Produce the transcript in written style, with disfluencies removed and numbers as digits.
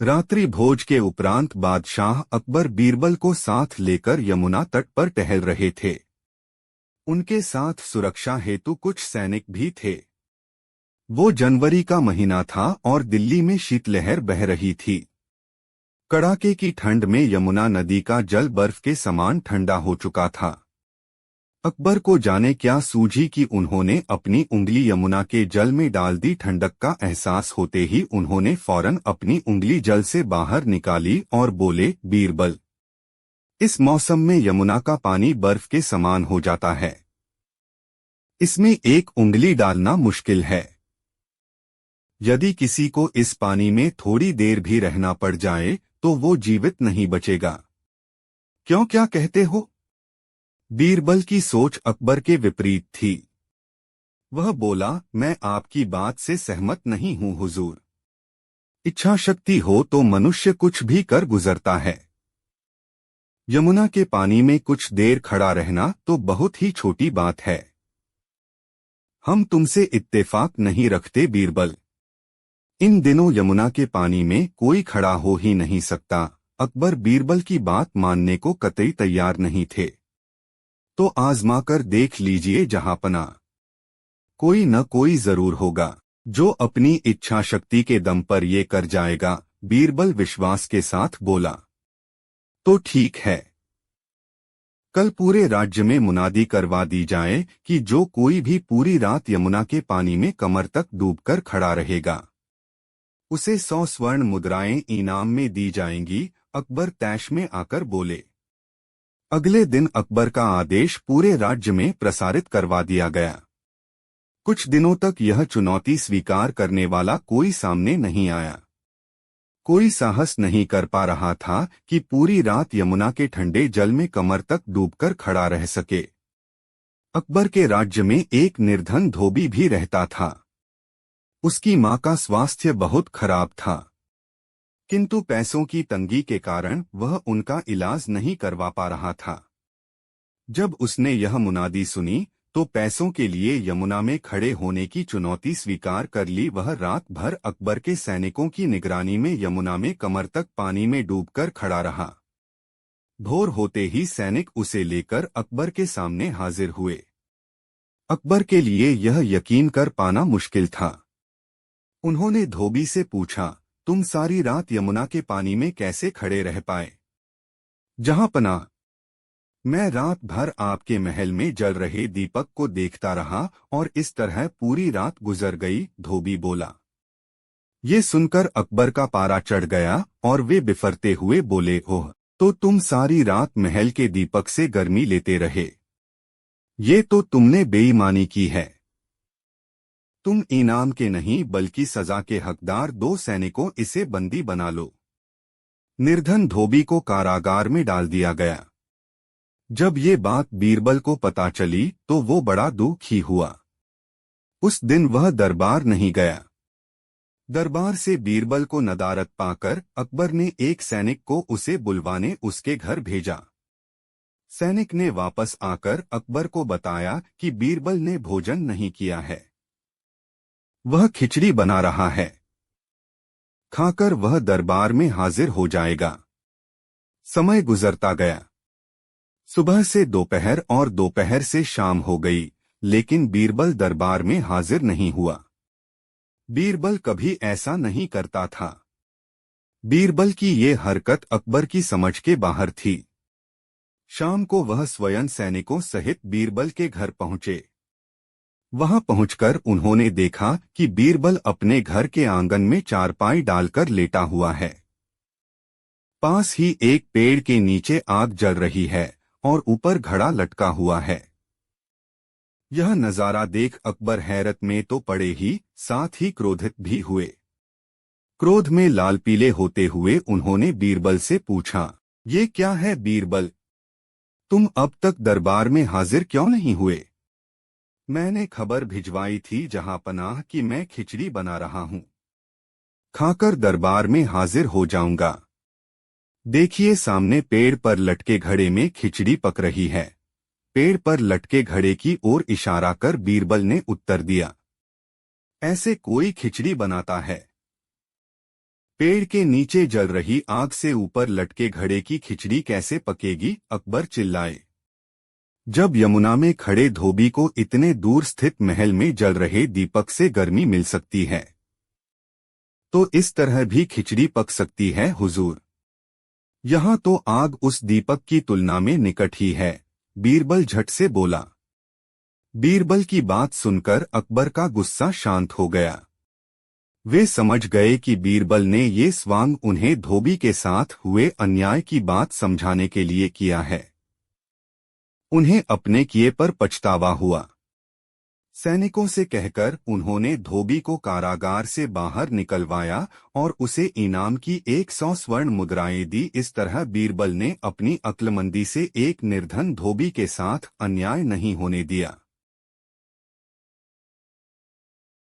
रात्रि भोज के उपरांत बादशाह अकबर बीरबल को साथ लेकर यमुना तट पर टहल रहे थे। उनके साथ सुरक्षा हेतु कुछ सैनिक भी थे। वो जनवरी का महीना था और दिल्ली में शीतलहर बह रही थी। कड़ाके की ठंड में यमुना नदी का जल बर्फ के समान ठंडा हो चुका था। अकबर को जाने क्या सूझी कि उन्होंने अपनी उंगली यमुना के जल में डाल दी। ठंडक का एहसास होते ही उन्होंने फौरन अपनी उंगली जल से बाहर निकाली और बोले, बीरबल, इस मौसम में यमुना का पानी बर्फ के समान हो जाता है। इसमें एक उंगली डालना मुश्किल है। यदि किसी को इस पानी में थोड़ी देर भी रहना पड़ जाए तो वो जीवित नहीं बचेगा। क्यों, क्या कहते हो? बीरबल की सोच अकबर के विपरीत थी। वह बोला, मैं आपकी बात से सहमत नहीं हूं हुजूर। इच्छा शक्ति हो तो मनुष्य कुछ भी कर गुजरता है। यमुना के पानी में कुछ देर खड़ा रहना तो बहुत ही छोटी बात है। हम तुमसे इत्तेफाक नहीं रखते बीरबल। इन दिनों यमुना के पानी में कोई खड़ा हो ही नहीं सकता। अकबर बीरबल की बात मानने को कतई तैयार नहीं थे। तो आजमा कर देख लीजिए जहांपना। कोई न कोई जरूर होगा जो अपनी इच्छा शक्ति के दम पर ये कर जाएगा। बीरबल विश्वास के साथ बोला, तो ठीक है। कल पूरे राज्य में मुनादी करवा दी जाए कि जो कोई भी पूरी रात यमुना के पानी में कमर तक डूबकर खड़ा रहेगा उसे 100 स्वर्ण मुद्राएं इनाम में दी जाएंगी। अकबर तैश में आकर बोले। अगले दिन अकबर का आदेश पूरे राज्य में प्रसारित करवा दिया गया। कुछ दिनों तक यह चुनौती स्वीकार करने वाला कोई सामने नहीं आया। कोई साहस नहीं कर पा रहा था कि पूरी रात यमुना के ठंडे जल में कमर तक डूबकर खड़ा रह सके। अकबर के राज्य में एक निर्धन धोबी भी रहता था। उसकी मां का स्वास्थ्य बहुत खराब था, किंतु पैसों की तंगी के कारण वह उनका इलाज नहीं करवा पा रहा था। जब उसने यह मुनादी सुनी तो पैसों के लिए यमुना में खड़े होने की चुनौती स्वीकार कर ली। वह रात भर अकबर के सैनिकों की निगरानी में यमुना में कमर तक पानी में डूबकर खड़ा रहा। भोर होते ही सैनिक उसे लेकर अकबर के सामने हाजिर हुए। अकबर के लिए यह यकीन कर पाना मुश्किल था। उन्होंने धोबी से पूछा, तुम सारी रात यमुना के पानी में कैसे खड़े रह पाए? जहांपना, मैं रात भर आपके महल में जल रहे दीपक को देखता रहा और इस तरह पूरी रात गुजर गई। धोबी बोला। ये सुनकर अकबर का पारा चढ़ गया और वे बिफरते हुए बोले, ओह, तो तुम सारी रात महल के दीपक से गर्मी लेते रहे। ये तो तुमने बेईमानी की है। तुम इनाम के नहीं बल्कि सजा के हकदार 2 सैनिकों, इसे बंदी बना लो। निर्धन धोबी को कारागार में डाल दिया गया। जब ये बात बीरबल को पता चली तो वो बड़ा दुखी हुआ। उस दिन वह दरबार नहीं गया। दरबार से बीरबल को नदारद पाकर अकबर ने एक सैनिक को उसे बुलवाने उसके घर भेजा। सैनिक ने वापस आकर अकबर को बताया कि बीरबल ने भोजन नहीं किया है। वह खिचड़ी बना रहा है। खाकर वह दरबार में हाजिर हो जाएगा। समय गुजरता गया। सुबह से दोपहर और दोपहर से शाम हो गई, लेकिन बीरबल दरबार में हाजिर नहीं हुआ। बीरबल कभी ऐसा नहीं करता था। बीरबल की ये हरकत अकबर की समझ के बाहर थी। शाम को वह स्वयं सैनिकों सहित बीरबल के घर पहुंचे। वहां पहुंचकर उन्होंने देखा कि बीरबल अपने घर के आंगन में चारपाई डालकर लेटा हुआ है। पास ही एक पेड़ के नीचे आग जल रही है और ऊपर घड़ा लटका हुआ है। यह नजारा देख अकबर हैरत में तो पड़े ही, साथ ही क्रोधित भी हुए। क्रोध में लाल पीले होते हुए उन्होंने बीरबल से पूछा, ये क्या है बीरबल? तुम अब तक दरबार में हाजिर क्यों नहीं हुए? मैंने खबर भिजवाई थी जहांपनाह कि मैं खिचड़ी बना रहा हूं। खाकर दरबार में हाजिर हो जाऊंगा। देखिए, सामने पेड़ पर लटके घड़े में खिचड़ी पक रही है। पेड़ पर लटके घड़े की ओर इशारा कर बीरबल ने उत्तर दिया, ऐसे कोई खिचड़ी बनाता है? पेड़ के नीचे जल रही आग से ऊपर लटके घड़े की खिचड़ी कैसे पकेगी, अकबर चिल्लाए। जब यमुना में खड़े धोबी को इतने दूर स्थित महल में जल रहे दीपक से गर्मी मिल सकती है, तो इस तरह भी खिचड़ी पक सकती है हुजूर। यहाँ तो आग उस दीपक की तुलना में निकट ही है, बीरबल झट से बोला। बीरबल की बात सुनकर अकबर का गुस्सा शांत हो गया। वे समझ गए कि बीरबल ने ये स्वांग उन्हें धोबी के साथ हुए अन्याय की बात समझाने के लिए किया है। उन्हें अपने किए पर पछतावा हुआ। सैनिकों से कहकर उन्होंने धोबी को कारागार से बाहर निकलवाया और उसे इनाम की 100 स्वर्ण मुद्राएं दी। इस तरह बीरबल ने अपनी अक्लमंदी से एक निर्धन धोबी के साथ अन्याय नहीं होने दिया।